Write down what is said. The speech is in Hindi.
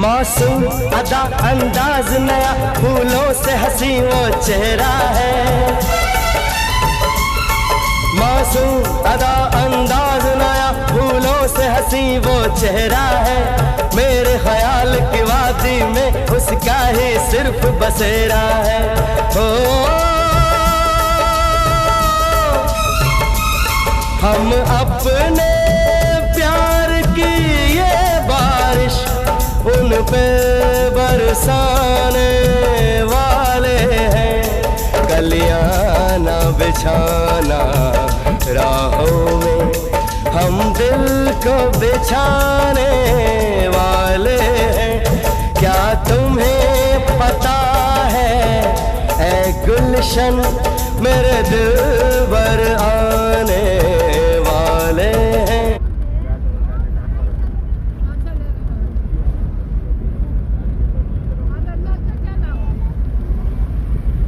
मासूम अदा अंदाज नया, फूलों से हंसी वो चेहरा है। मासूम अदा अंदाज नया, फूलों से हंसी वो चेहरा है। मेरे ख्याल की वादी में उसका ही सिर्फ बसेरा है। ओ हम अपने प्यार की ये बारिश उन पे बरसाने वाले हैं। कलियां ना बिछाना राहों में, हम दिल को बिछाने वाले हैं। क्या तुम्हें पता है ऐ गुलशन, मेरे दिल भर आने